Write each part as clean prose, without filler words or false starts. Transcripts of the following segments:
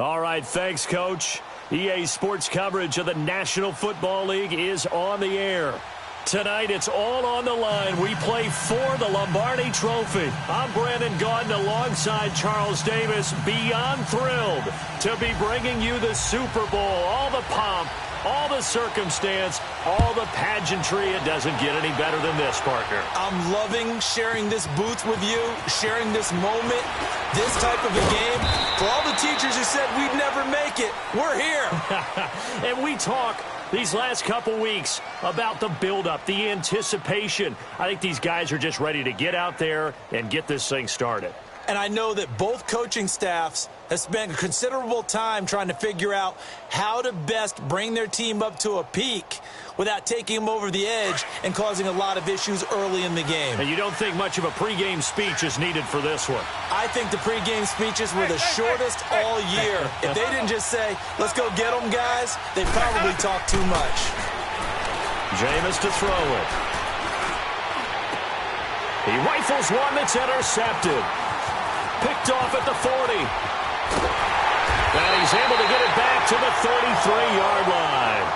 All right, thanks, Coach. EA Sports coverage of the National Football League is on the air. Tonight, it's all on the line. We play for the Lombardi Trophy. I'm Brandon Gaudin alongside Charles Davis. Beyond thrilled to be bringing you the Super Bowl. All the pomp, all the circumstance, all the pageantry. It doesn't get any better than this, partner. I'm loving sharing this booth with you, sharing this moment, this type of a game. For all the teachers who said we'd never make it, we're here. And we talk these last couple weeks about the buildup, the anticipation. I think these guys are just ready to get out there and get this thing started. And I know that both coaching staffs have spent considerable time trying to figure out how to best bring their team up to a peak without taking them over the edge and causing a lot of issues early in the game. And you don't think much of a pregame speech is needed for this one? I think the pregame speeches were the shortest all year. If they didn't just say, let's go get them, guys, they probably talked too much. Jameis to throw it. He rifles one that's intercepted. Picked off at the 40. And he's able to get it back to the 33-yard line.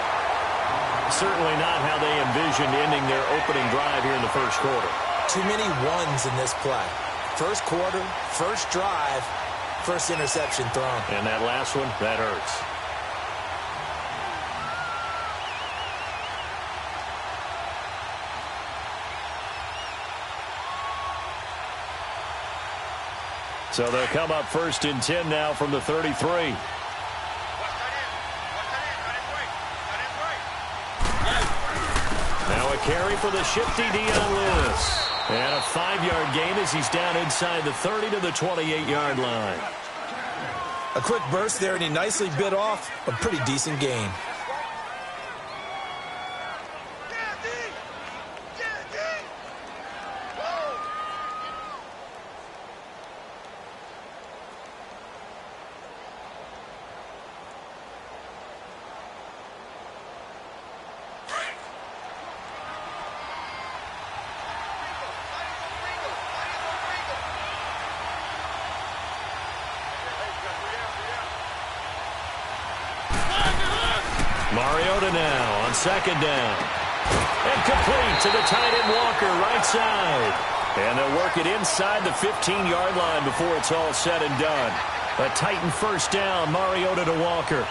Certainly not how they envisioned ending their opening drive here in the first quarter. Too many ones in this play. First quarter, first drive, first interception thrown. And that last one, that hurts. So they'll come up first and 10 now from the 33. Now a carry for the shifty Dion Lewis. And a 5-yard gain as he's down inside the 30 to the 28-yard line. A quick burst there, and he nicely bit off a pretty decent gain. Mariota now on second down. And complete to the tight end Walker, right side. And they'll work it inside the 15-yard line before it's all said and done. A Titan first down, Mariota to Walker.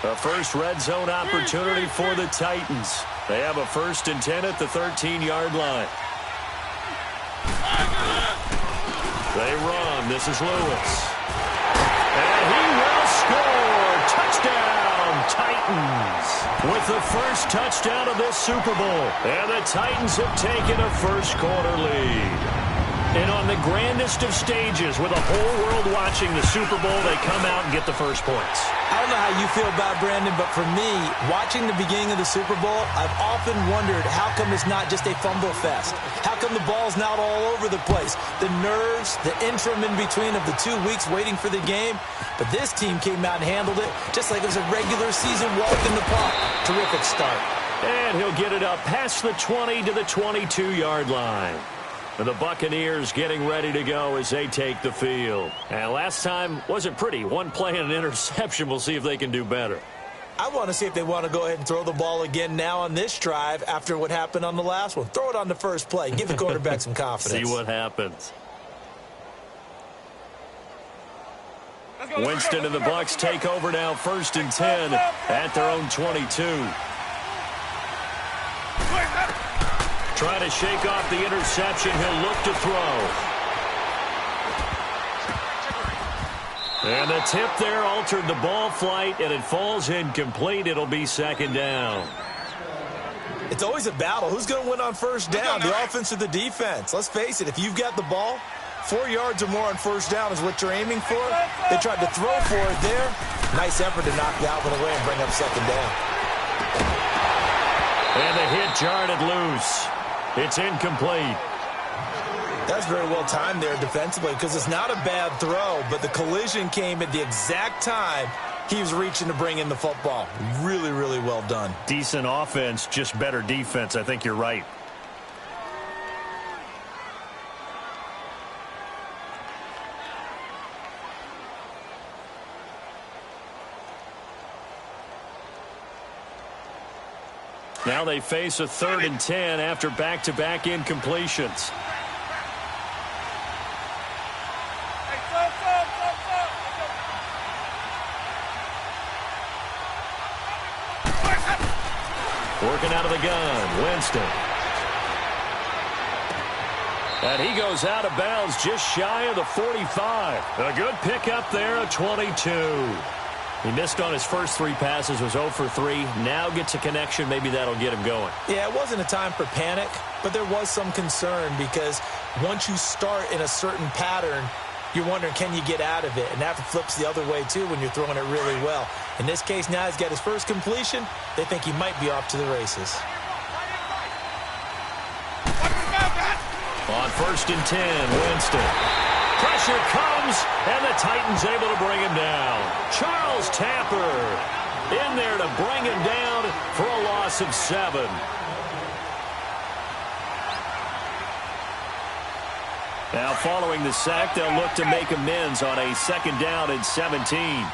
A first red zone opportunity for the Titans. They have a first and 10 at the 13-yard line. They run. This is Lewis. And he will score. Touchdown, Titans. With the first touchdown of this Super Bowl. And the Titans have taken a first quarter lead. And on the grandest of stages, with the whole world watching the Super Bowl, they come out and get the first points. I don't know how you feel about Brandon, but for me, watching the beginning of the Super Bowl, I've often wondered how come it's not just a fumble fest? How come the ball's not all over the place? The nerves, the interim in between of the 2 weeks waiting for the game. But this team came out and handled it just like it was a regular season walk in the park. Terrific start. And he'll get it up past the 20 to the 22-yard line. And the Buccaneers getting ready to go as they take the field. And last time wasn't pretty. One play and an interception. We'll see if they can do better. I want to see if they want to go ahead and throw the ball again now on this drive after what happened on the last one. Throw it on the first play. Give the quarterback some confidence. See what happens. Winston and the Bucs take over now, first and 10 at their own 22. Trying to shake off the interception. He'll look to throw. And the tip there altered the ball flight, and it falls incomplete. It'll be second down. It's always a battle. Who's going to win on first down, the offense or the defense? Let's face it, if you've got the ball, 4 yards or more on first down is what you're aiming for. They tried to throw for it there. Nice effort to knock that one away and bring up second down. And the hit jarred it loose. It's incomplete. That's very well timed there defensively because it's not a bad throw, but the collision came at the exact time he was reaching to bring in the football. Really, really well done. Decent offense, just better defense. I think you're right. Now they face a 3rd and 10 after back-to-back incompletions. Working out of the gun, Winston. And he goes out of bounds just shy of the 45. A good pickup there, a 22. He missed on his first 3 passes, was 0 for 3. Now gets a connection. Maybe that'll get him going. Yeah, it wasn't a time for panic, but there was some concern because once you start in a certain pattern, you're wondering, can you get out of it? And that flips the other way, too, when you're throwing it really well. In this case, now he's got his first completion. They think he might be off to the races. On 1st and 10, Winston. Pressure comes, and the Titans able to bring him down. Charles Tapper in there to bring him down for a loss of 7. Now following the sack, they'll look to make amends on a 2nd down and 17.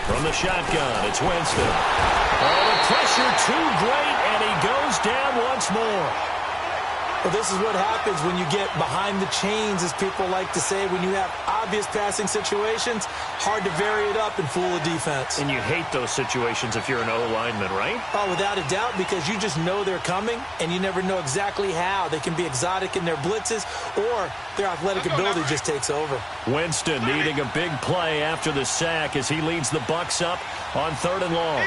From the shotgun, it's Winston. Oh, the pressure too great, and he goes down once more. Well, this is what happens when you get behind the chains, as people like to say. When you have obvious passing situations, hard to vary it up and fool a defense. And you hate those situations if you're an O-lineman, right? Oh, without a doubt, because you just know they're coming, and you never know exactly how. They can be exotic in their blitzes, or their athletic ability just takes over. Winston needing a big play after the sack as he leads the Bucs up on 3rd and long.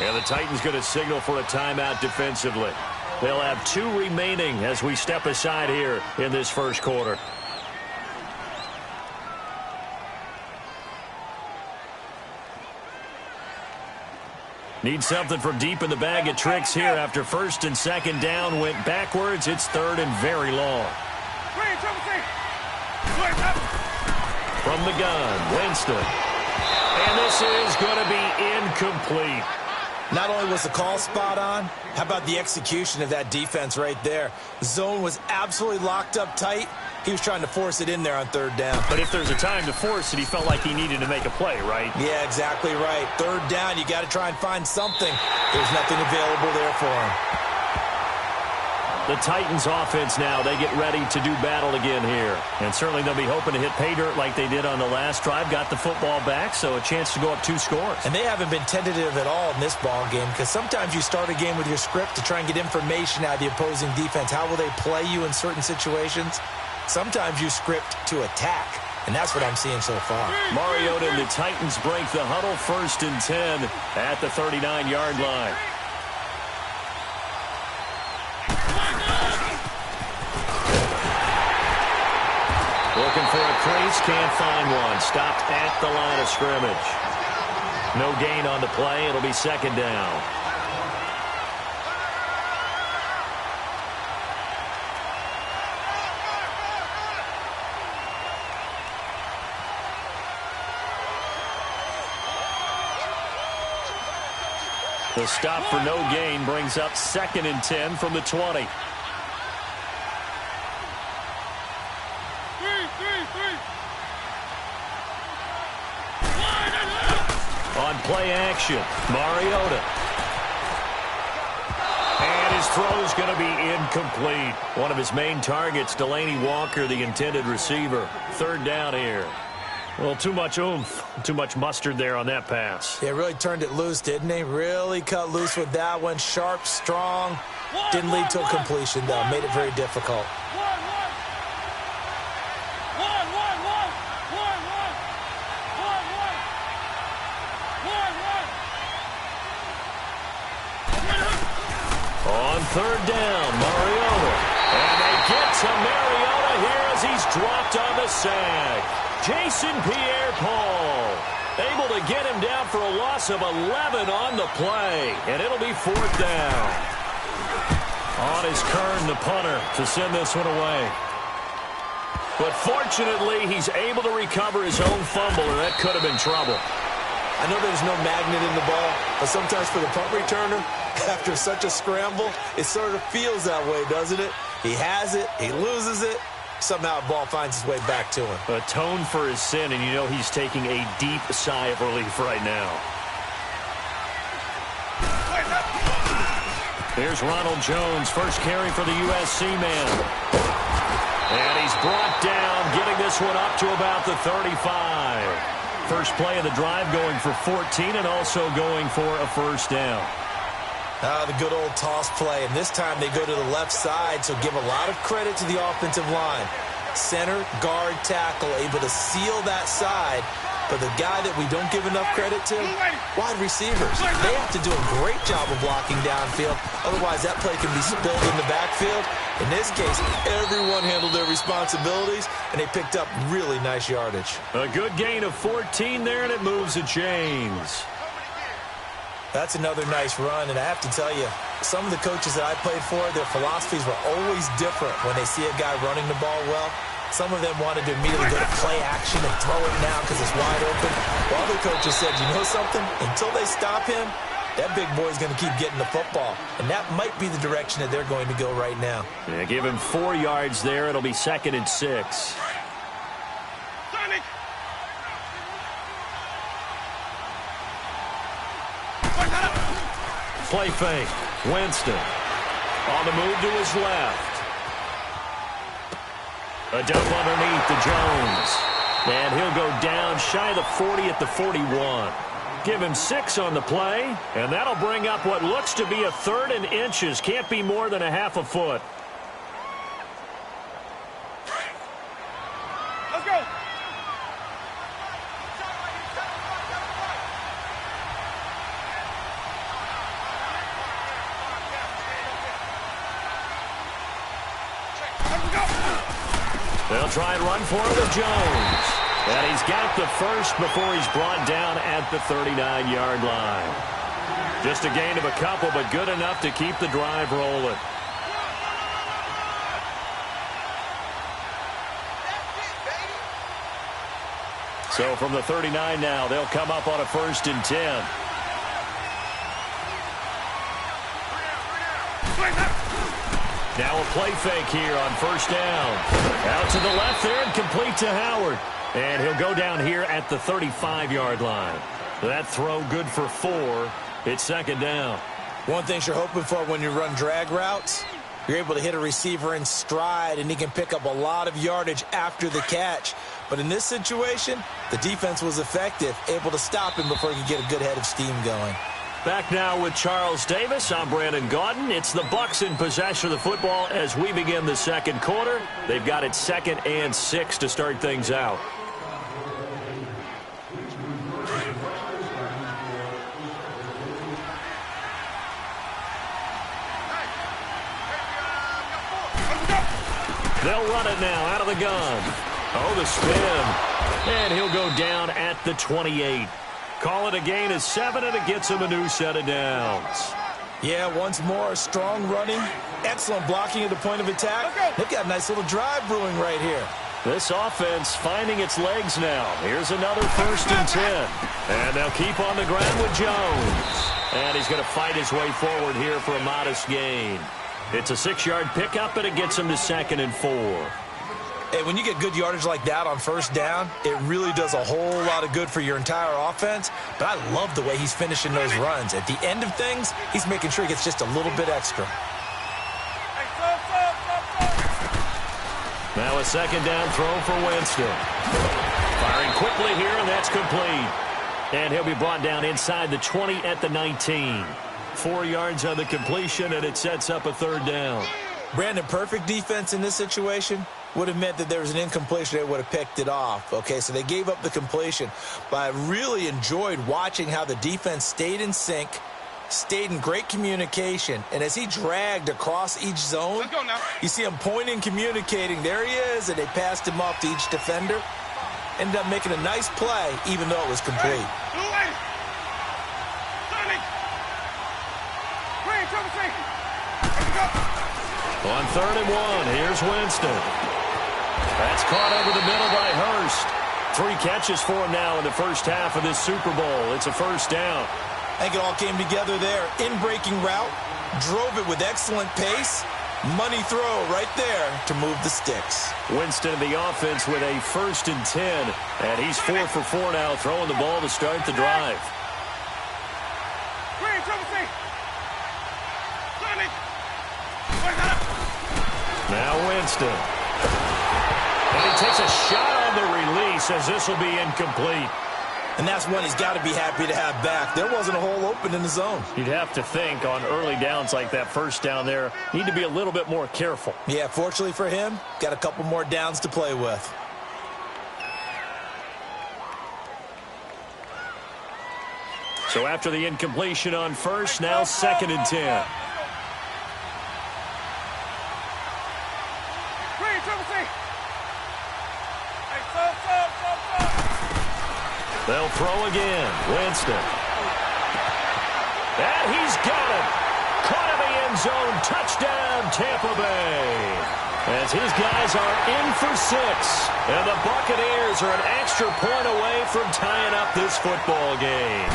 And the Titans going to signal for a timeout defensively. They'll have 2 remaining as we step aside here in this first quarter. Need something from deep in the bag of tricks here after 1st and 2nd down went backwards. It's 3rd and very long. From the gun, Winston. And this is going to be incomplete. Not only was the call spot on, how about the execution of that defense right there? The zone was absolutely locked up tight. He was trying to force it in there on 3rd down. But if there's a time to force it, he felt like he needed to make a play, right? Yeah, exactly right. 3rd down, you got to try and find something. There's nothing available there for him. The Titans offense now, they get ready to do battle again here. And certainly they'll be hoping to hit pay dirt like they did on the last drive. Got the football back, so a chance to go up 2 scores. And they haven't been tentative at all in this ball game because sometimes you start a game with your script to try and get information out of the opposing defense. How will they play you in certain situations? Sometimes you script to attack, and that's what I'm seeing so far. Mariota and the Titans break the huddle 1st and 10 at the 39-yard line. Looking for a crease, can't find one. Stopped at the line of scrimmage. No gain on the play. It'll be 2nd down. The stop for no gain brings up 2nd and 10 from the 20. On play action, Mariota. And his throw's going to be incomplete. One of his main targets, Delaney Walker, the intended receiver. 3rd down here. Well, too much oomph, too much mustard there on that pass. Yeah, really turned it loose, didn't he? Really cut loose with that one. Sharp, strong. Didn't lead to a completion, though. Made it very difficult. On 3rd down, Mariota. And they get to Mariota here as he's dropped on the sack. Jason Pierre-Paul able to get him down for a loss of 11 on the play, and it'll be 4th down. On is Kern, the punter, to send this one away. But fortunately, he's able to recover his own fumble, and that could have been trouble. I know there's no magnet in the ball, but sometimes for the punt returner, after such a scramble, it sort of feels that way, doesn't it? He has it, he loses it, somehow the ball finds its way back to him. Atone for his sin, and you know he's taking a deep sigh of relief right now. Here's Ronald Jones, first carry for the USC man. And he's brought down, getting this one up to about the 35. First play of the drive going for 14 and also going for a first down. The good old toss play, and this time they go to the left side, so give a lot of credit to the offensive line. Center, guard, tackle, able to seal that side. But the guy that we don't give enough credit to, wide receivers. They have to do a great job of blocking downfield. Otherwise, that play can be spilled in the backfield. In this case, everyone handled their responsibilities, and they picked up really nice yardage. A good gain of 14 there, and it moves the chains. That's another nice run, and I have to tell you, some of the coaches that I played for, their philosophies were always different when they see a guy running the ball well. Some of them wanted to immediately go to play action and throw it now because it's wide open. While other coaches said, you know something? Until they stop him, that big boy's going to keep getting the football. And that might be the direction that they're going to go right now. Yeah, give him 4 yards there. It'll be 2nd and 6. Play fake. Winston on the move to his left. A dump underneath to Jones. And he'll go down shy of the 40 at the 41. Give him 6 on the play, and that'll bring up what looks to be a 3rd and inches. Can't be more than a half a foot. Let's go. They'll try and run for it with Jones. And he's got the first before he's brought down at the 39-yard line. Just a gain of a couple, but good enough to keep the drive rolling. So from the 39 now, they'll come up on a 1st and 10. Now a play fake here on 1st down. Out to the left there and complete to Howard. And he'll go down here at the 35-yard line. That throw good for 4. It's 2nd down. One thing you're hoping for when you run drag routes, you're able to hit a receiver in stride, and he can pick up a lot of yardage after the catch. But in this situation, the defense was effective, able to stop him before he could get a good head of steam going. Back now with Charles Davis. I'm Brandon Gaudin. It's the Bucs in possession of the football as we begin the 2nd quarter. They've got it 2nd and 6 to start things out. They'll run it now out of the gun. Oh, the spin. And he'll go down at the 28. Call it a gain of 7, and it gets him a new set of downs. Yeah, once more, strong running, excellent blocking at the point of attack. They've got a nice little drive brewing right here. This offense finding its legs now. Here's another 1st and 10. And they'll keep on the ground with Jones. And he's going to fight his way forward here for a modest gain. It's a 6-yard pickup, and it gets him to 2nd and 4. Hey, when you get good yardage like that on 1st down, it really does a whole lot of good for your entire offense. But I love the way he's finishing those runs. At the end of things, he's making sure he gets just a little bit extra. Now a 2nd down throw for Winston. Firing quickly here, and that's complete. And he'll be brought down inside the 20 at the 19. 4 yards on the completion, and it sets up a 3rd down. Brandon, perfect defense in this situation would have meant that there was an incompletion. They would have picked it off. Okay, so they gave up the completion. But I really enjoyed watching how the defense stayed in sync, stayed in great communication, and as he dragged across each zone, you see him pointing, communicating. There he is, and they passed him off to each defender. Ended up making a nice play, even though it was complete. On 3rd and 1, here's Winston. That's caught over the middle by Hurst. 3 catches for him now in the first half of this Super Bowl. It's a first down. I think it all came together there. In-breaking route, drove it with excellent pace. Money throw right there to move the sticks. Winston in the offense with a 1st and 10. And he's 4 for 4 now, throwing the ball to start the drive. Now Winston. And he takes a shot on the release as this will be incomplete. And that's one he's got to be happy to have back. There wasn't a hole open in the zone. You'd have to think on early downs like that first down there, need to be a little bit more careful. Yeah, fortunately for him, got a couple more downs to play with. So after the incompletion on first, now 2nd and 10. They'll throw again. Winston. And he's got it. Caught in the end zone. Touchdown, Tampa Bay. As his guys are in for 6. And the Buccaneers are an extra point away from tying up this football game.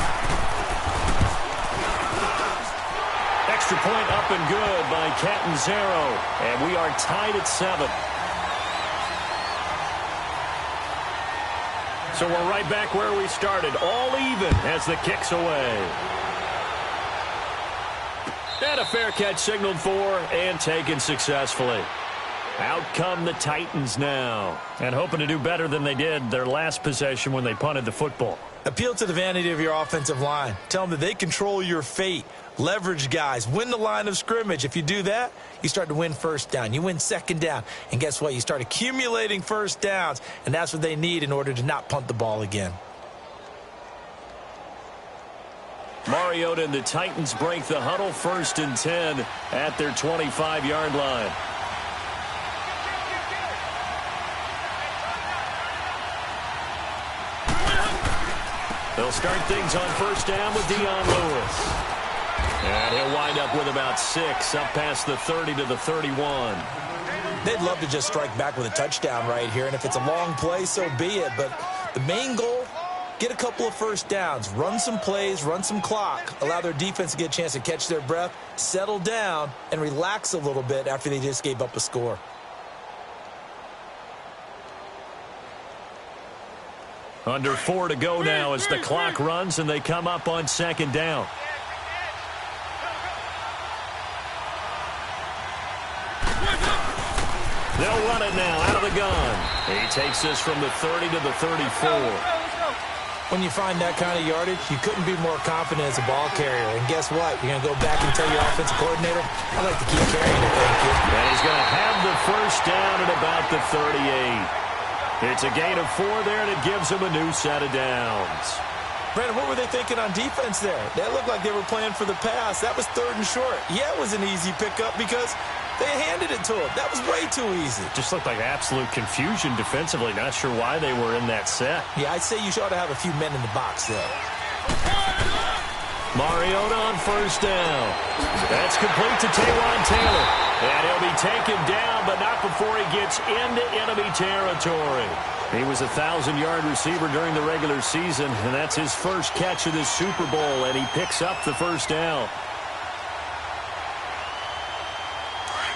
Extra point up and good by Catanzaro. And we are tied at 7. So we're right back where we started, all even as the kick's away. And a fair catch signaled for and taken successfully. Out come the Titans now, and hoping to do better than they did their last possession when they punted the football. Appeal to the vanity of your offensive line. Tell them that they control your fate. Leverage guys. Win the line of scrimmage. If you do that, you start to win first down. You win second down. And guess what? You start accumulating first downs. And that's what they need in order to not punt the ball again. Mariota and the Titans break the huddle, 1st and 10 at their 25-yard line. They'll start things on first down with Dion Lewis. And he'll wind up with about 6, up past the 30 to the 31. They'd love to just strike back with a touchdown right here, and if it's a long play, so be it. But the main goal, get a couple of first downs, run some plays, run some clock, allow their defense to get a chance to catch their breath, settle down, and relax a little bit after they just gave up a score. Under 4 to go now as the clock runs and they come up on 2nd down. They'll run it now out of the gun. He takes this from the 30 to the 34. When you find that kind of yardage, you couldn't be more confident as a ball carrier. And guess what? You're going to go back and tell your offensive coordinator, I'd like to keep carrying it, thank you. And he's going to have the first down at about the 38. It's a gain of 4 there, and it gives him a new set of downs. Brandon, what were they thinking on defense there? They looked like they were playing for the pass. That was 3rd and short. Yeah, it was an easy pickup because they handed it to him. That was way too easy. Just looked like absolute confusion defensively. Not sure why they were in that set. Yeah, I'd say you ought to have a few men in the box there. Mariota on first down. That's complete to Taywan Taylor. And he'll be taken down, but not before he gets into enemy territory. He was a 1,000-yard receiver during the regular season, and that's his first catch of this Super Bowl, and he picks up the first down.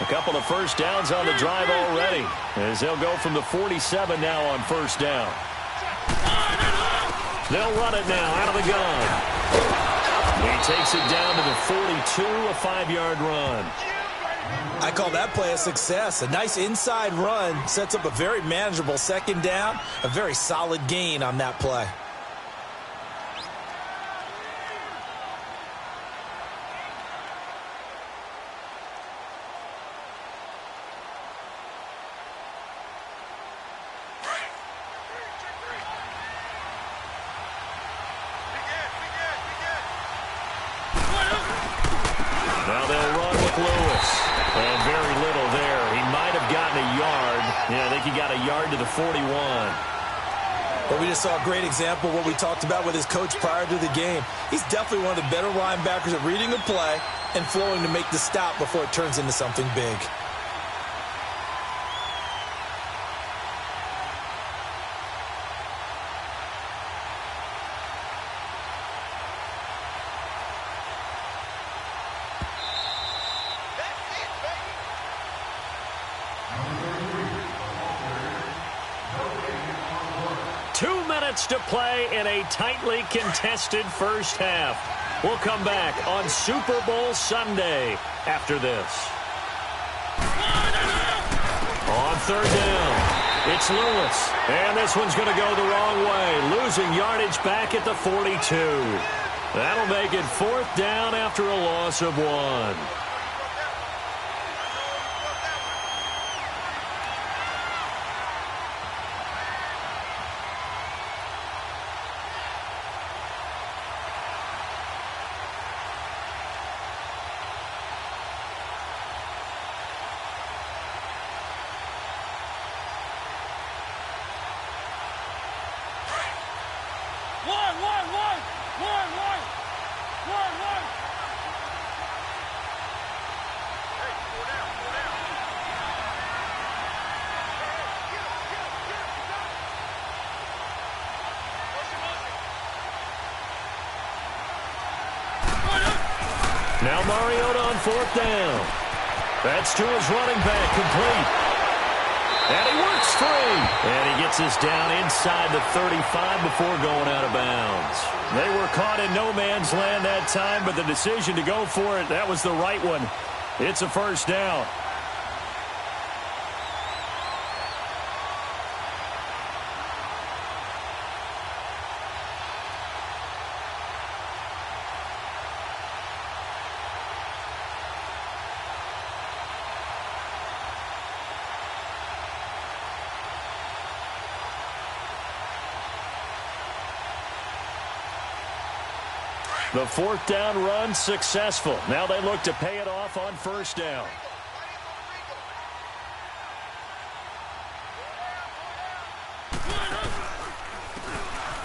A couple of first downs on the drive already, as they'll go from the 47 now on first down. They'll run it now out of the gun. He takes it down to the 42, a 5-yard run. I call that play a success. A nice inside run sets up a very manageable second down, a very solid gain on that play. Yeah, I think he got a yard to the 41. But we just saw a great example of what we talked about with his coach prior to the game. He's definitely one of the better linebackers at reading a play and flowing to make the stop before it turns into something big. To play in a tightly contested first half. We'll come back on Super Bowl Sunday after this. On third down, it's Lewis. And this one's going to go the wrong way, losing yardage back at the 42. That'll make it fourth down after a loss of 1. Now Mariota on fourth down. That's to his running back, complete. And he works free. And he gets us down inside the 35 before going out of bounds. They were caught in no man's land that time, but the decision to go for it, that was the right one. It's a first down. The fourth down run successful. Now they look to pay it off on first down.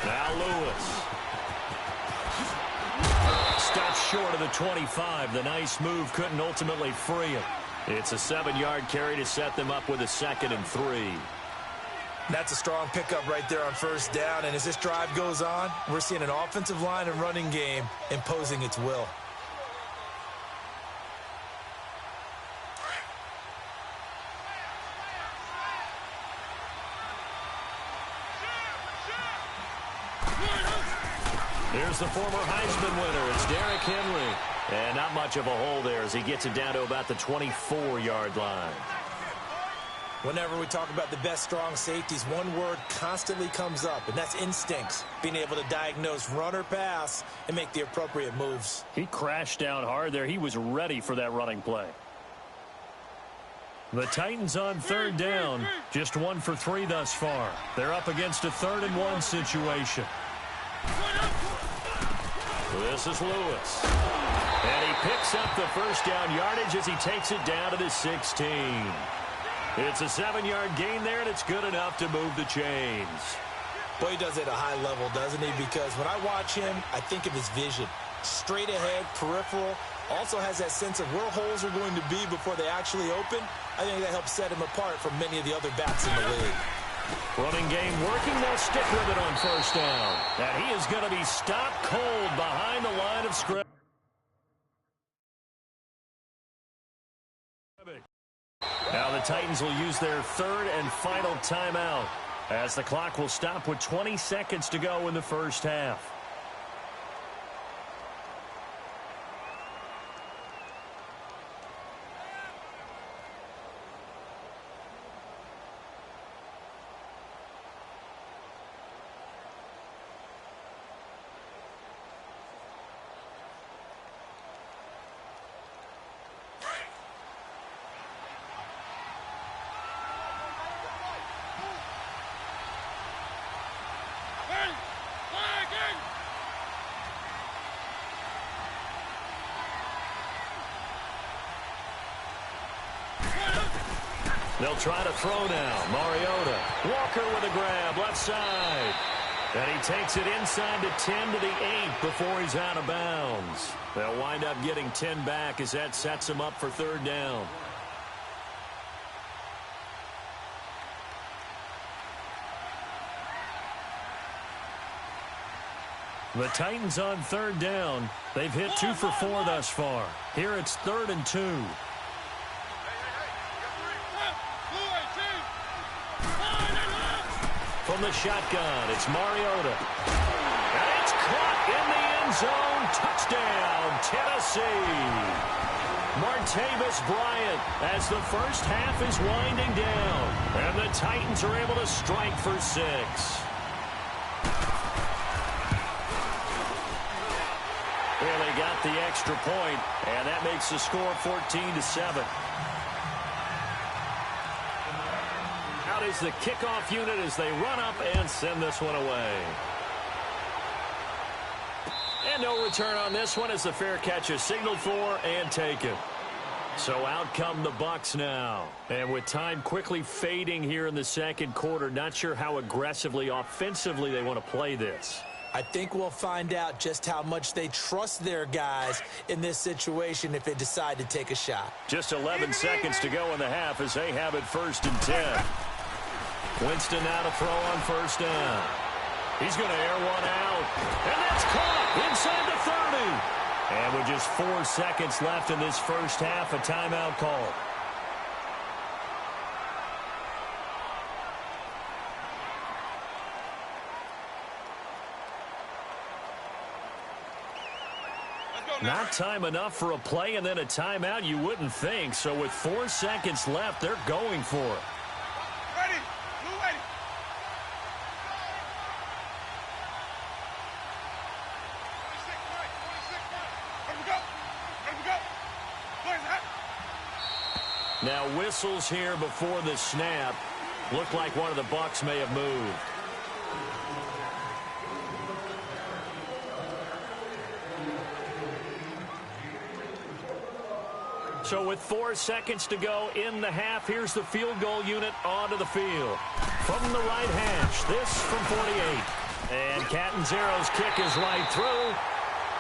Now Lewis. Stops short of the 25. The nice move couldn't ultimately free him. It's a 7-yard carry to set them up with a 2nd and 3. That's a strong pickup right there on first down. And as this drive goes on, we're seeing an offensive line and running game imposing its will. Here's the former Heisman winner. It's Derrick Henry. And not much of a hole there as he gets it down to about the 24-yard line. Whenever we talk about the best strong safeties, one word constantly comes up, and that's instincts. Being able to diagnose run or pass and make the appropriate moves. He crashed down hard there. He was ready for that running play. The Titans on third down, just 1 for 3 thus far. They're up against a 3rd and 1 situation. This is Lewis. And he picks up the first down yardage as he takes it down to the 16. It's a 7-yard gain there, and it's good enough to move the chains. Boy, he does it at a high level, doesn't he? Because when I watch him, I think of his vision. Straight ahead, peripheral. Also has that sense of where holes are going to be before they actually open. I think that helps set him apart from many of the other backs in the league. Running game working. They'll stick with it on first down. And he is going to be stopped cold behind the line of scrimmage. Now the Titans will use their 3rd and final timeout as the clock will stop with 20 seconds to go in the first half. They'll try to throw now. Mariota. Walker with a grab, left side. And he takes it inside to 10 to the 8 before he's out of bounds. They'll wind up getting 10 back as that sets him up for third down. The Titans on third down. They've hit 2 for 4 thus far. Here it's 3rd and 2. From the shotgun, it's Mariota. And it's caught in the end zone. Touchdown, Tennessee. Martavis Bryant as the first half is winding down. And the Titans are able to strike for 6. Really got the extra point, and that makes the score 14-7. Out is the kickoff unit as they run up and send this one away. And no return on this one as the fair catch is signaled for and taken. So out come the Bucs now. And with time quickly fading here in the second quarter, not sure how aggressively, offensively they want to play this. I think we'll find out just how much they trust their guys in this situation if they decide to take a shot. Just 11 seconds to go in the half as they have it 1st and 10. Winston now to throw on first down. He's going to air one out. And that's caught inside the 30. And with just 4 seconds left in this first half, a timeout call. Not time enough for a play and then a timeout, you wouldn't think. So with 4 seconds left, they're going for it. Ready. Blue ready. 26 right. 26 right. Let me go. Let me go. Where's that? Now whistles here before the snap. Looked like one of the Bucs may have moved. So with 4 seconds to go in the half, here's the field goal unit onto the field. From the right hash, this from 48. And Catanzaro's kick is right through.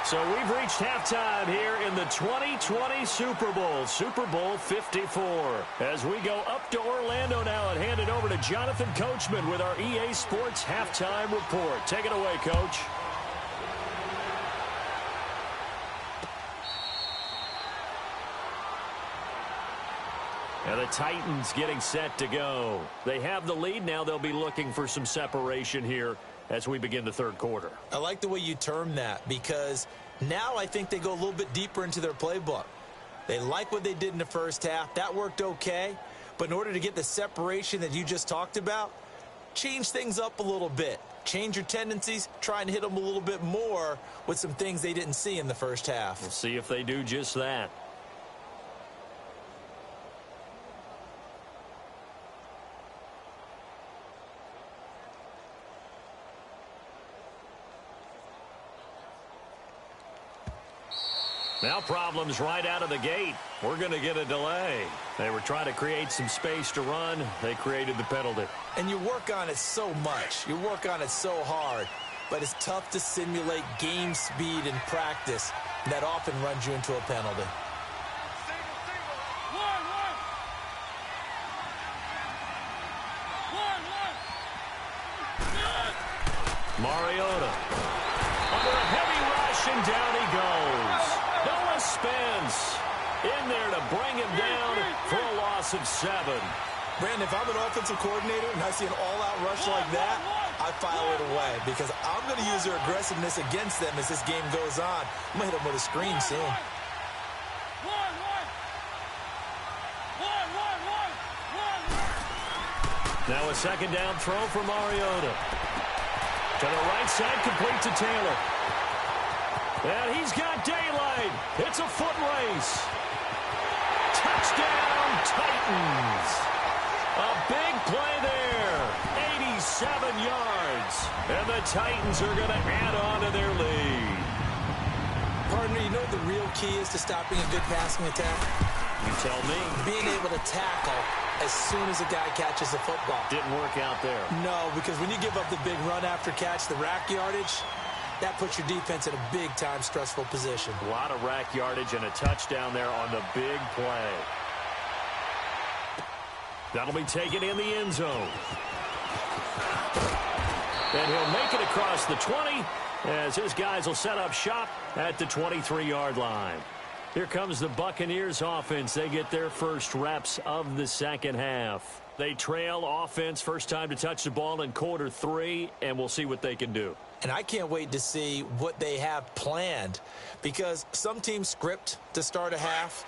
So we've reached halftime here in the 2020 Super Bowl, Super Bowl 54. As we go up to Orlando now and hand it over to Jonathan Coachman with our EA Sports Halftime Report. Take it away, Coach. And the Titans getting set to go. They have the lead. Now they'll be looking for some separation here as we begin the third quarter. I like the way you term that because now I think they go a little bit deeper into their playbook. They like what they did in the first half. That worked okay. But in order to get the separation that you just talked about, change things up a little bit. Change your tendencies. Try and hit them a little bit more with some things they didn't see in the first half. We'll see if they do just that. Now problems right out of the gate. We're going to get a delay. They were trying to create some space to run. They created the penalty. And you work on it so much. You work on it so hard. But it's tough to simulate game speed in practice. That often runs you into a penalty. Mariota. Under a heavy rush, and down he goes. Noah Spence in there to bring him down for a loss of 7. Brandon, if I'm an offensive coordinator and I see an all-out rush like that, I file it away because I'm going to use their aggressiveness against them as this game goes on. I'm going to hit them with a screen soon. Now a second down throw for Mariota. To the right side, complete to Taylor. And he's got daylight. It's a foot race. Touchdown, Titans. A big play there. 87 yards. And the Titans are going to add on to their lead. Partner, you know what the real key is to stopping a good passing attack? You tell me. Being able to tackle as soon as a guy catches the football. Didn't work out there. No, because when you give up the big run after catch, the rack yardage, that puts your defense in a big-time stressful position. A lot of rack yardage and a touchdown there on the big play. That'll be taken in the end zone. And he'll make it across the 20 as his guys will set up shop at the 23-yard line. Here comes the Buccaneers offense. They get their first reps of the second half. They trail offense, first time to touch the ball in quarter 3, and we'll see what they can do. And I can't wait to see what they have planned, because some teams script to start a half.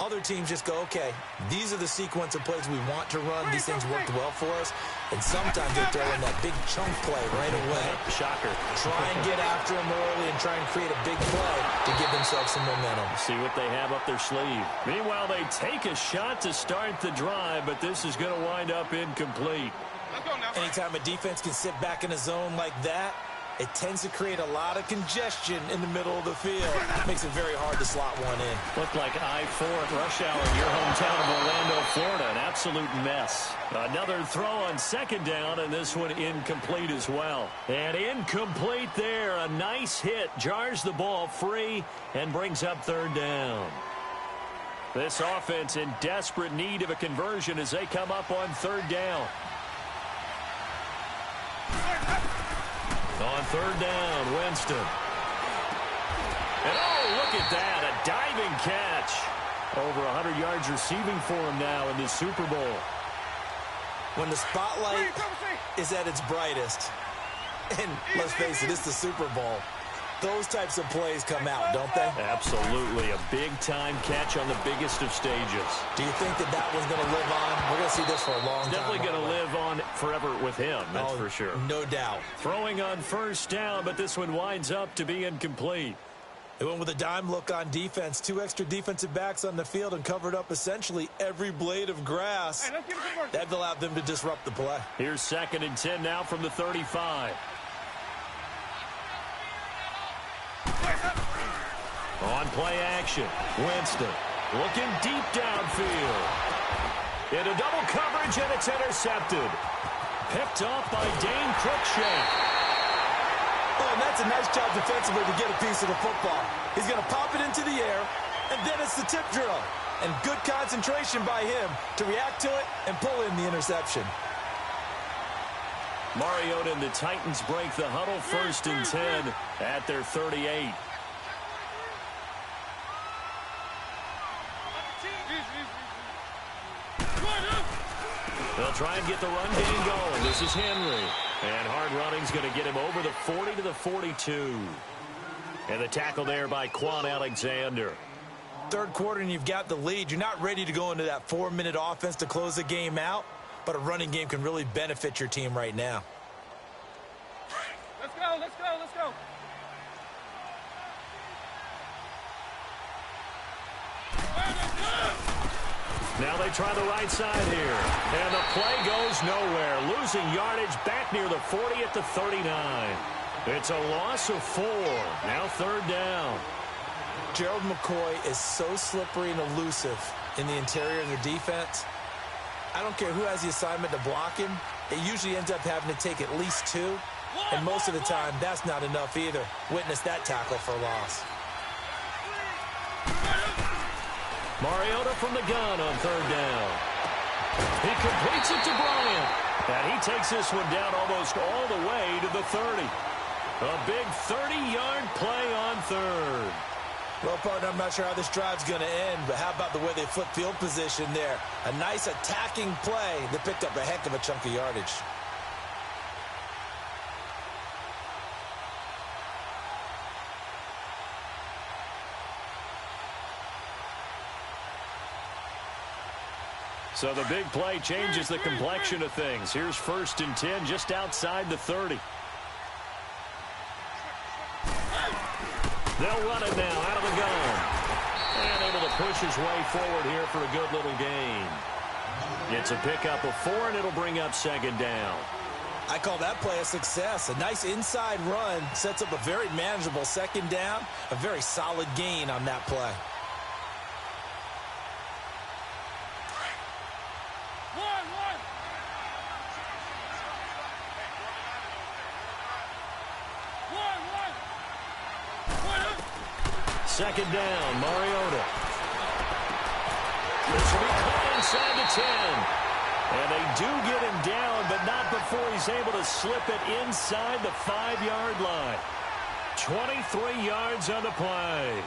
Other teams just go, okay, these are the sequence of plays we want to run. These things worked well for us. And sometimes they throw in that big chunk play right away. Shocker. Try and get after them early and try and create a big play to give themselves some momentum. See what they have up their sleeve. Meanwhile, they take a shot to start the drive, but this is going to wind up incomplete. Let's go now. Anytime a defense can sit back in a zone like that, it tends to create a lot of congestion in the middle of the field. Makes it very hard to slot one in. Looked like I-4 at rush hour in your hometown of Orlando, Florida. An absolute mess. Another throw on second down, and this one incomplete as well. And incomplete there. A nice hit. Jars the ball free and brings up third down. This offense in desperate need of a conversion as they come up on third down. On third down, Winston. And oh, look at that, a diving catch. Over 100 yards receiving for him now in the Super Bowl. When the spotlight is at its brightest, and let's face it, it's the Super Bowl, those types of plays come out, don't they? Absolutely. A big-time catch on the biggest of stages. Do you think that one's going to live on? We're going to see this for a long time. Definitely going to live on forever with him, that's for sure. No doubt. Throwing on first down, but this one winds up to be incomplete. They went with a dime look on defense. 2 extra defensive backs on the field and covered up essentially every blade of grass. Hey, let's give it some work. That allowed them to disrupt the play. Here's 2nd and 10 now from the 35. On play action, Winston looking deep downfield. Into double coverage, and it's intercepted. Picked off by Dane Cruikshank. Oh, and that's a nice job defensively to get a piece of the football. He's going to pop it into the air, and then it's the tip drill. And good concentration by him to react to it and pull in the interception. Mariota and the Titans break the huddle, 1st and 10 at their 38. They'll try and get the run game going. This is Henry. And hard running's going to get him over the 40 to the 42. And the tackle there by Quan Alexander. Third quarter and you've got the lead. You're not ready to go into that 4-minute offense to close the game out, but a running game can really benefit your team right now. Let's go, let's go, let's go. Now they try the right side here. And the play goes nowhere. Losing yardage back near the 40 at the 39. It's a loss of 4. Now third down. Gerald McCoy is so slippery and elusive in the interior of the defense. I don't care who has the assignment to block him. It usually ends up having to take at least 2. And most of the time, that's not enough either. Witness that tackle for loss. Mariota from the gun on third down. He completes it to Bryant. And he takes this one down almost all the way to the 30. A big 30-yard play on third. Well, partner, I'm not sure how this drive's going to end, but how about the way they flip field position there? A nice attacking play that picked up a heck of a chunk of yardage. So the big play changes the complexion of things. Here's 1st and 10 just outside the 30. They'll run it now out of the gun. And able to push his way forward here for a good little gain. It's a pickup of 4, and it'll bring up 2nd down. I call that play a success. A nice inside run sets up a very manageable 2nd down. A very solid gain on that play. second down, Mariota. This will be caught inside the 10. And they do get him down, but not before he's able to slip it inside the 5-yard line. 23 yards on the play.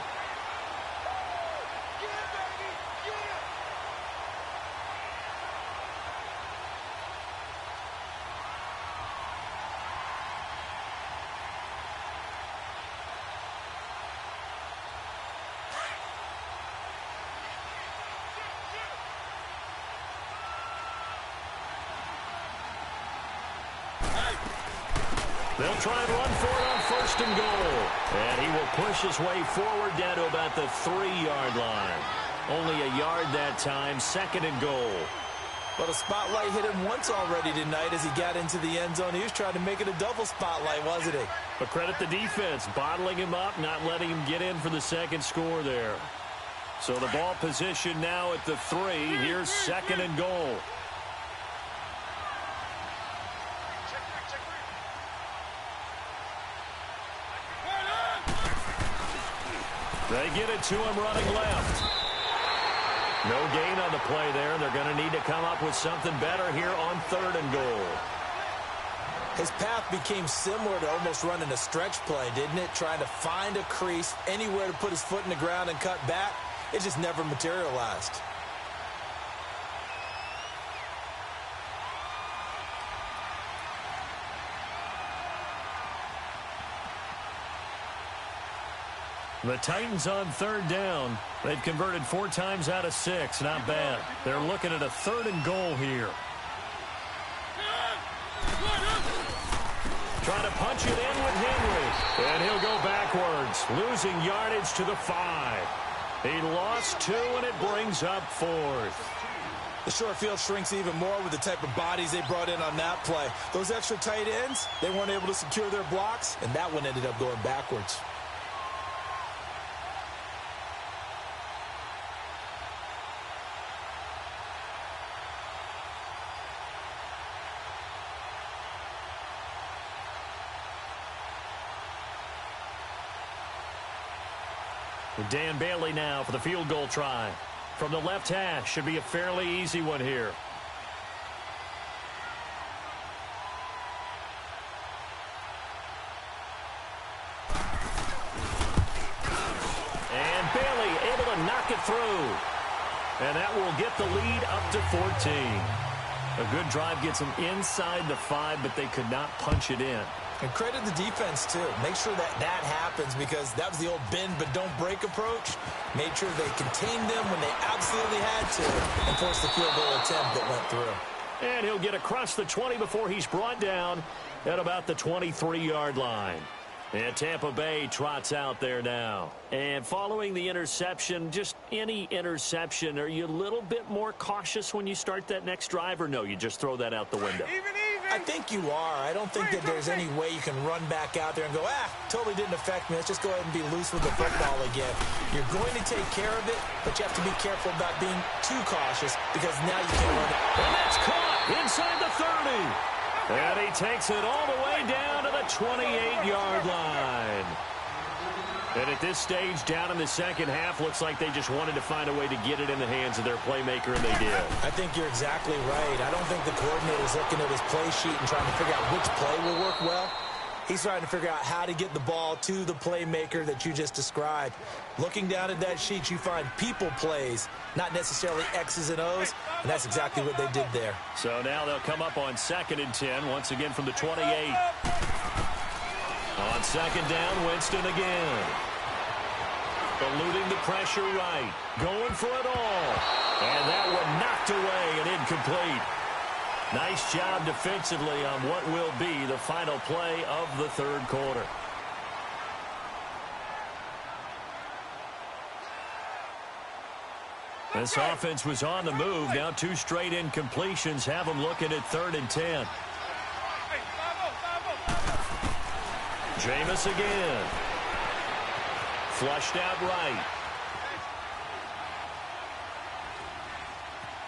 They'll try and run for it on first and goal. And he will push his way forward down to about the 3-yard line. Only a yard that time, second and goal. Well, the spotlight hit him once already tonight as he got into the end zone. He was trying to make it a double spotlight, wasn't he? But credit the defense, bottling him up, not letting him get in for the second score there. So the ball position now at the 3. Here's second and goal. They get it to him running left. No gain on the play there, and they're going to need to come up with something better here on third and goal. His path became similar to almost running a stretch play, didn't it? Trying to find a crease, anywhere to put his foot in the ground and cut back. It just never materialized. The Titans on third down. They've converted 4 times out of 6. Not bad. They're looking at a third and goal here. Trying to punch it in with Henry. And he'll go backwards, losing yardage to the 5. He lost 2, and it brings up 4th. The short field shrinks even more with the type of bodies they brought in on that play. Those extra tight ends, they weren't able to secure their blocks, and that one ended up going backwards. Dan Bailey now for the field goal try. From the left hash, should be a fairly easy one here. And Bailey able to knock it through. And that will get the lead up to 14. A good drive gets them inside the 5, but they could not punch it in. And credit the defense, too. Make sure that happens, because that was the old bend but don't break approach. Made sure they contained them when they absolutely had to and forced the field goal attempt that went through. And he'll get across the 20 before he's brought down at about the 23-yard line. And Tampa Bay trots out there now. And following the interception, just any interception, are you a little bit more cautious when you start that next drive, or no, you just throw that out the window? I think you are. I don't think that there's any way you can run back out there and go, totally didn't affect me. Let's just go ahead and be loose with the football again. You're going to take care of it, but you have to be careful about being too cautious, because now you can't run it. And that's caught inside the 30. And he takes it all the way down to the 28-yard line. And at this stage, down in the second half, looks like they just wanted to find a way to get it in the hands of their playmaker, and they did. I think you're exactly right. I don't think the coordinator's looking at his play sheet and trying to figure out which play will work well. He's trying to figure out how to get the ball to the playmaker that you just described. Looking down at that sheet, you find people plays, not necessarily X's and O's, and that's exactly what they did there. So now they'll come up on 2nd and 10, once again from the 28. On second down, Winston again. Eluding the pressure right. Going for it all. And that one knocked away and incomplete. Nice job defensively on what will be the final play of the third quarter. This offense was on the move. Now 2 straight incompletions have them looking at 3rd and 10. Jameis again. Flushed out right.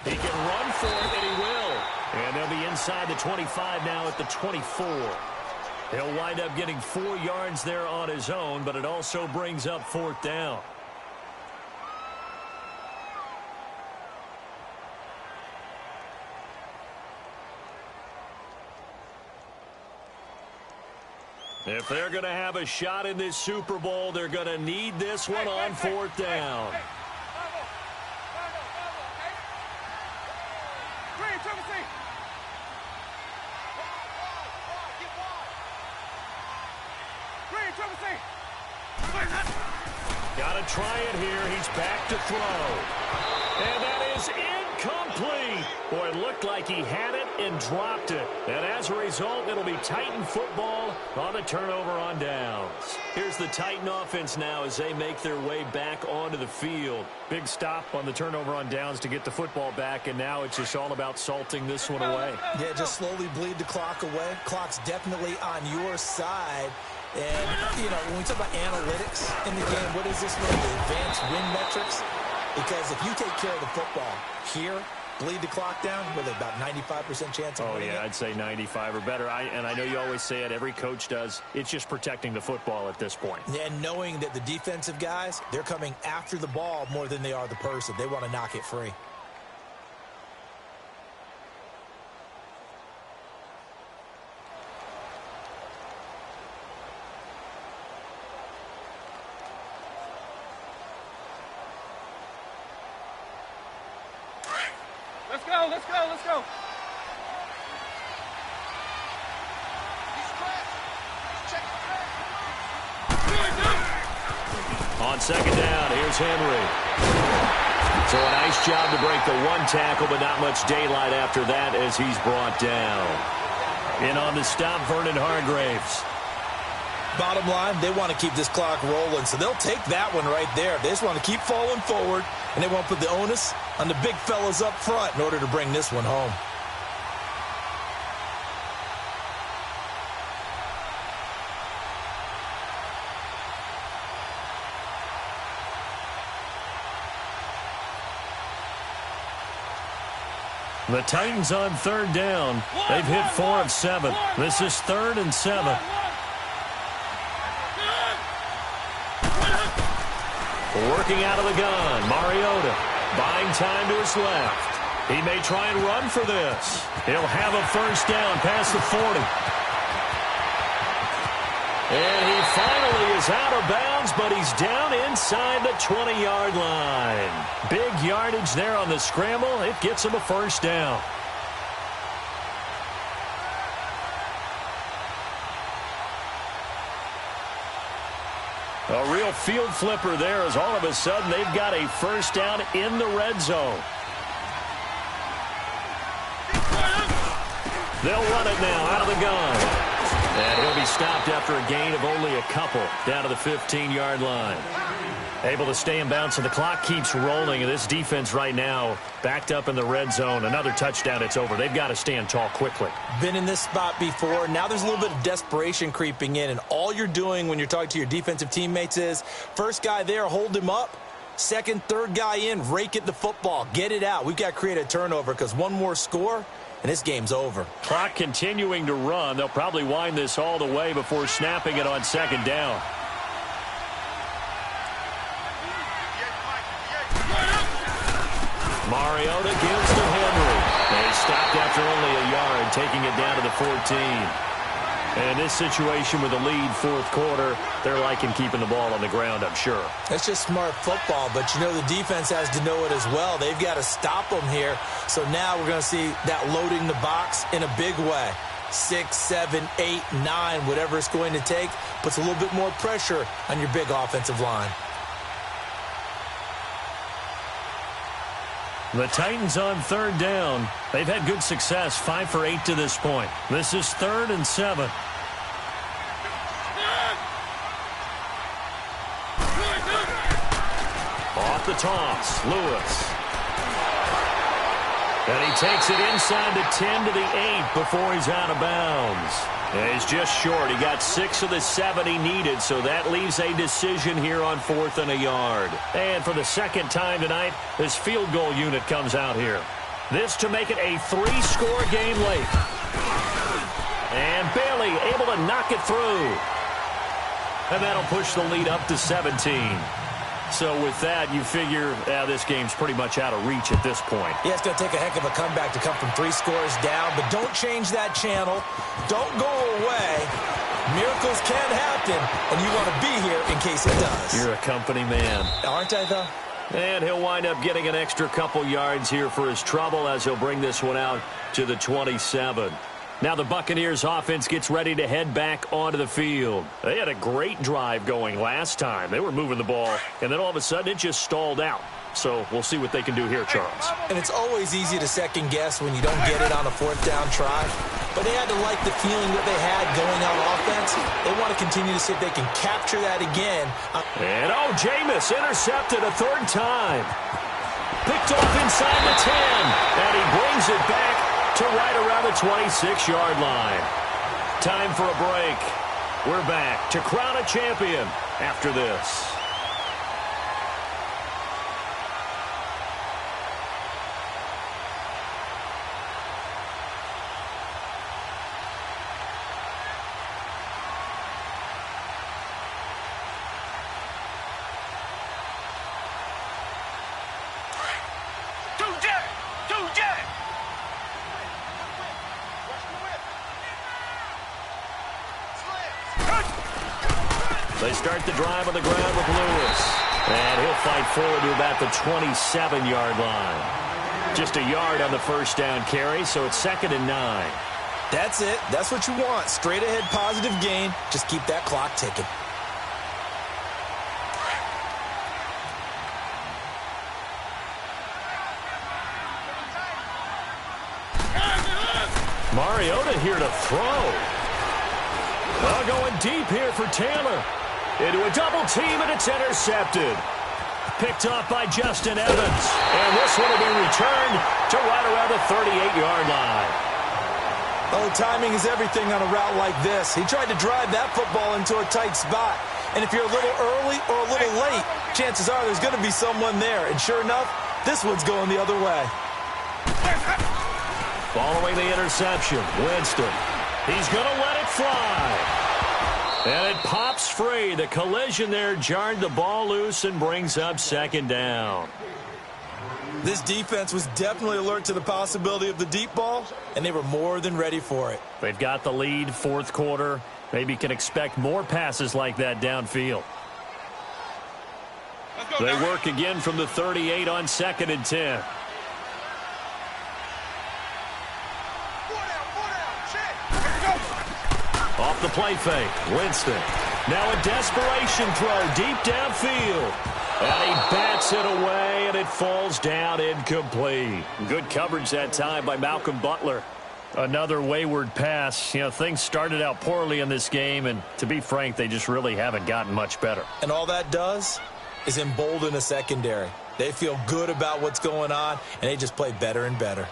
He can run for it, and he will. And they'll be inside the 25 now at the 24. He'll wind up getting 4 yards there on his own, but it also brings up 4th down. If they're going to have a shot in this Super Bowl, they're going to need this one on fourth down. Got to try it here. He's back to throw. And that is incomplete. Boy, it looked like he had it and dropped it. And as a result, it'll be Titan football on the turnover on downs. Here's the Titan offense now as they make their way back onto the field. Big stop on the turnover on downs to get the football back, and now it's just all about salting this one away. Yeah, just slowly bleed the clock away. Clock's definitely on your side. And, you know, when we talk about analytics in the game, what is this one? The advanced win metrics? Because if you take care of the football here, bleed the clock down with about 95% chance of winning it. I'd say 95 or better. And I know you always say it, every coach does. It's just protecting the football at this point. And knowing that the defensive guys, they're coming after the ball more than they are the person. They want to knock it free. Let's go. On second down, here's Henry. So a nice job to break the one tackle, but not much daylight after that as he's brought down. In on the stop, Vernon Hargraves. Bottom line, they want to keep this clock rolling, so they'll take that one right there. They just want to keep falling forward, and they want to put the onus on the big fellas up front in order to bring this one home. The Titans on third down. They've hit 4 of 7. This is 3rd and 7. Working out of the gun, Mariota buying time to his left. He may try and run for this. He'll have a first down past the 40. And he finally is out of bounds, but he's down inside the 20-yard line. Big yardage there on the scramble. It gets him a first down. A real field flipper there as all of a sudden they've got a first down in the red zone. They'll run it now out of the gun. And he'll be stopped after a gain of only a couple down to the 15-yard line. Able to stay in bounds, and the clock keeps rolling. And this defense right now backed up in the red zone. Another touchdown, it's over. They've got to stand tall quickly. Been in this spot before. Now there's a little bit of desperation creeping in. And all you're doing when you're talking to your defensive teammates is, first guy there, hold him up. Second, third guy in, rake at the football. Get it out. We've got to create a turnover because one more score, and this game's over. Clock continuing to run. They'll probably wind this all the way before snapping it on second down. Mariota gives to Henry. They stopped after only a yard, taking it down to the 14. And this situation with the lead, fourth quarter, they're liking keeping the ball on the ground, I'm sure. That's just smart football, but you know the defense has to know it as well. They've got to stop them here. So now we're going to see that loading the box in a big way. 6, 7, 8, 9, whatever it's going to take, puts a little bit more pressure on your big offensive line. The Titans on third down. They've had good success, 5 for 8 to this point. This is 3rd and 7. Off the toss, Lewis. And he takes it inside the 10 to the 8 before he's out of bounds. And he's just short. He got 6 of the 7 he needed, so that leaves a decision here on 4th and a yard. And for the second time tonight, this field goal unit comes out here. This to make it a 3-score game late. And Bailey able to knock it through. And that'll push the lead up to 17. So with that, you figure this game's pretty much out of reach at this point. Yeah, it's going to take a heck of a comeback to come from 3 scores down, but don't change that channel. Don't go away. Miracles can happen, and you want to be here in case it does. You're a company man. Aren't I, though? And he'll wind up getting an extra couple yards here for his trouble as he'll bring this one out to the 27. Now the Buccaneers offense gets ready to head back onto the field. They had a great drive going last time. They were moving the ball, and then all of a sudden it just stalled out. So we'll see what they can do here, Charles. And it's always easy to second guess when you don't get it on a fourth down try. But they had to like the feeling that they had going on offense. They want to continue to see if they can capture that again. And Jameis intercepted a third time. Picked off inside the 10. And he brings it back to right around the 26-yard line. Time for a break. We're back to crown a champion after this. They start the drive on the ground with Lewis. And he'll fight forward to about the 27-yard line. Just a yard on the first down carry, so it's 2nd and 9. That's it. That's what you want. Straight ahead positive gain. Just keep that clock ticking. Mariota here to throw. Well, going deep here for Taylor. Into a double team, and it's intercepted. Picked off by Justin Evans. And this one will be returned to right around the 38-yard line. Oh, timing is everything on a route like this. He tried to drive that football into a tight spot. And if you're a little early or a little late, chances are there's going to be someone there. And sure enough, this one's going the other way. Following the interception, Winston. He's going to let it fly. And it pops free. The collision there jarred the ball loose and brings up 2nd down. This defense was definitely alert to the possibility of the deep ball, and they were more than ready for it. They've got the lead, 4th quarter. Maybe can expect more passes like that downfield. They work again from the 38 on 2nd and 10. Off the play fake, Winston. Now a desperation throw deep downfield. And he bats it away, and it falls down incomplete. Good coverage that time by Malcolm Butler. Another wayward pass. You know, things started out poorly in this game, and to be frank, they just really haven't gotten much better. And all that does is embolden a secondary. They feel good about what's going on, and they just play better and better.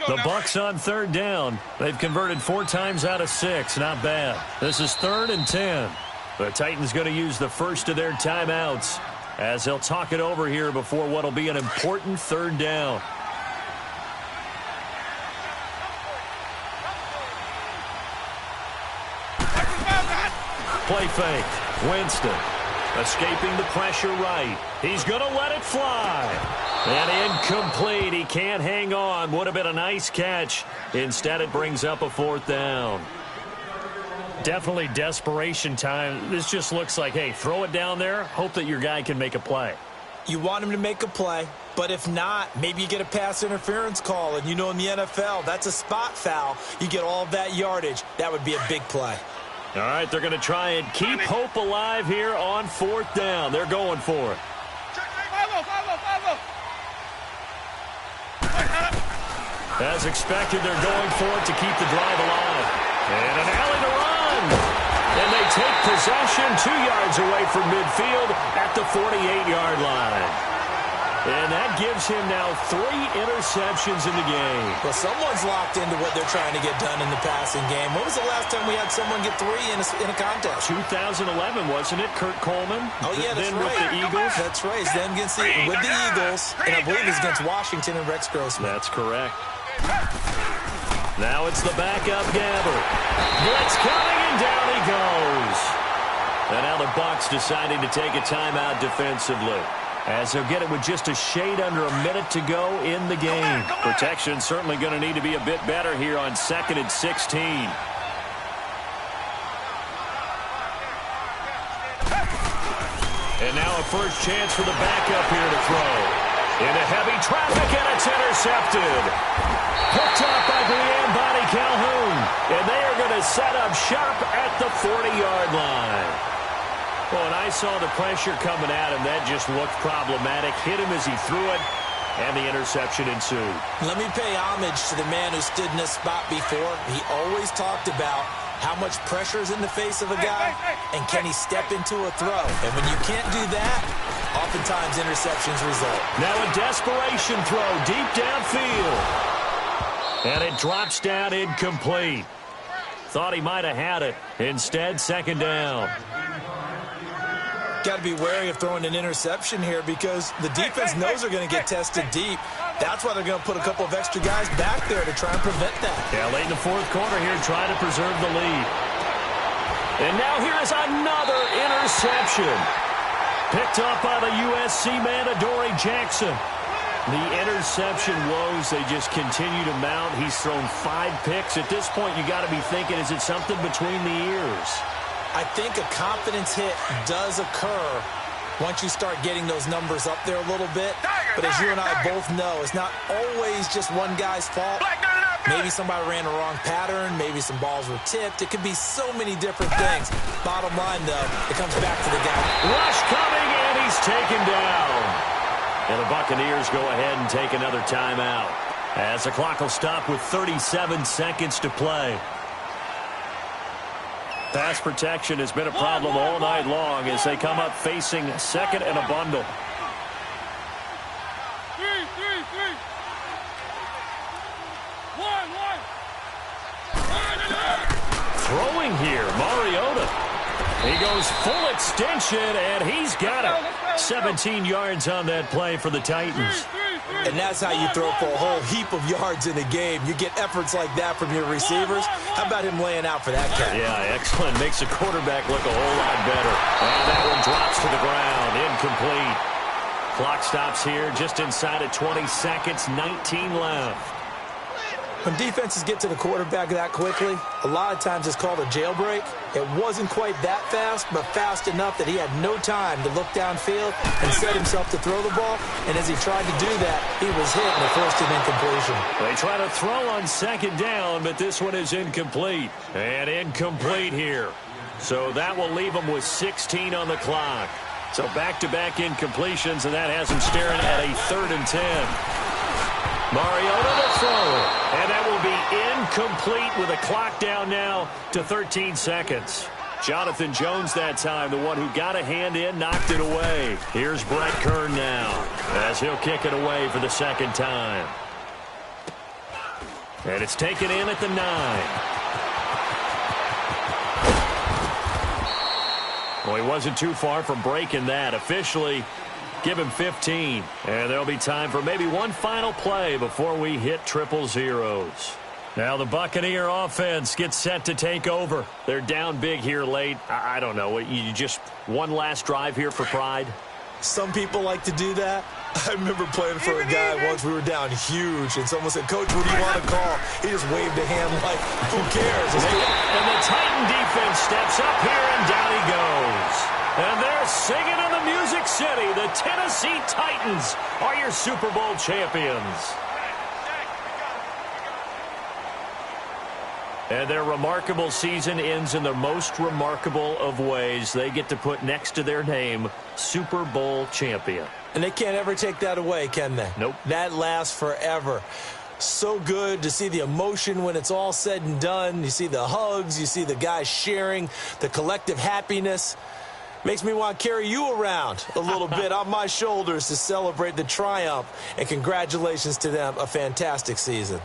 The Bucs on 3rd down. They've converted 4 times out of 6. Not bad. This is 3rd and 10. The Titans going to use the first of their timeouts as they'll talk it over here before what will be an important 3rd down. Play fake. Winston escaping the pressure right. He's going to let it fly. And incomplete. He can't hang on. Would have been a nice catch. Instead, it brings up a 4th down. Definitely desperation time. This just looks like, hey, throw it down there. Hope that your guy can make a play. You want him to make a play, but if not, maybe you get a pass interference call. And you know in the NFL, that's a spot foul. You get all of that yardage. That would be a big play. All right, they're going to try and keep hope alive here on 4th down. They're going for it. As expected, they're going for it to keep the drive alive. And an alley to run. And they take possession 2 yards away from midfield at the 48-yard line. And that gives him now 3 interceptions in the game. Well, someone's locked into what they're trying to get done in the passing game. When was the last time we had someone get 3 in a contest? 2011, wasn't it? Kurt Coleman? Oh, yeah, that's then right. with the Eagles? That's right. It's then with the Eagles, and I believe it's against Washington and Rex Grossman. That's correct. Now it's the backup Gabbert. Blitz coming, and down he goes. And now the Bucs deciding to take a timeout defensively, as they'll get it with just a shade under a minute to go in the game. Protection certainly going to need to be a bit better here on 2nd and 16. And now a first chance for the backup here to throw. Into heavy traffic, and it's intercepted. Picked up by Brian Calhoun. And they are going to set up shop at the 40-yard line. Well, when I saw the pressure coming at him, that just looked problematic. Hit him as he threw it, and the interception ensued. Let me pay homage to the man who stood in this spot before. He always talked about how much pressure is in the face of a guy, and can he step into a throw? And when you can't do that, oftentimes interceptions result. Now a desperation throw deep downfield. And it drops down incomplete. Thought he might have had it. Instead, second down. Got to be wary of throwing an interception here because the defense knows they're going to get tested deep. That's why they're going to put a couple of extra guys back there to try and prevent that. Yeah, late in the fourth quarter here, trying to preserve the lead. And now here is another interception. Picked up by the USC man, Adoree Jackson. The interception woes, they just continue to mount. He's thrown 5 picks. At this point, you got to be thinking, is it something between the ears? I think a confidence hit does occur once you start getting those numbers up there a little bit. But as you and I both know, it's not always just one guy's fault. Maybe somebody ran a wrong pattern. Maybe some balls were tipped. It could be so many different things. Bottom line, though, it comes back to the guy. Rush coming, and he's taken down. And the Buccaneers go ahead and take another timeout as the clock will stop with 37 seconds to play. Pass protection has been a problem all night long as they come up facing second and a bundle. Throwing here, Mariota. He goes full extension, and he's got it. 17 yards on that play for the Titans. And that's how you throw for a whole heap of yards in a game. You get efforts like that from your receivers. How about him laying out for that cat? Yeah, excellent. Makes the quarterback look a whole lot better. And that one drops to the ground. Incomplete. Clock stops here just inside of 20 seconds. 19 left. When defenses get to the quarterback that quickly, a lot of times it's called a jailbreak. It wasn't quite that fast, but fast enough that he had no time to look downfield and set himself to throw the ball. And as he tried to do that, he was hit and it forced an incompletion. They try to throw on second down, but this one is incomplete. And incomplete here. So that will leave them with 16 on the clock. So back-to-back incompletions, and that has them staring at a 3rd and 10. Mariota to throw, and that will be incomplete with a clock down now to 13 seconds. Jonathan Jones that time, the one who got a hand in, knocked it away. Here's Brett Kern now as he'll kick it away for the second time. And it's taken in at the 9. Well, he wasn't too far from breaking that. Officially, give him 15. And there'll be time for maybe one final play before we hit 000. Now the Buccaneer offense gets set to take over. They're down big here late. I don't know. You just one last drive here for pride? Some people like to do that. I remember playing for a guy once. We were down huge, and someone said, "Coach, what do you want to call?" He just waved a hand like, who cares? And the Titan defense steps up here, and down he goes. And they're singing in the Music City. The Tennessee Titans are your Super Bowl champions. And their remarkable season ends in the most remarkable of ways. They get to put next to their name, Super Bowl champion. And they can't ever take that away, can they? Nope. That lasts forever. So good to see the emotion when it's all said and done. You see the hugs. You see the guys sharing, the collective happiness. Makes me want to carry you around a little bit on my shoulders to celebrate the triumph. And congratulations to them. A fantastic season.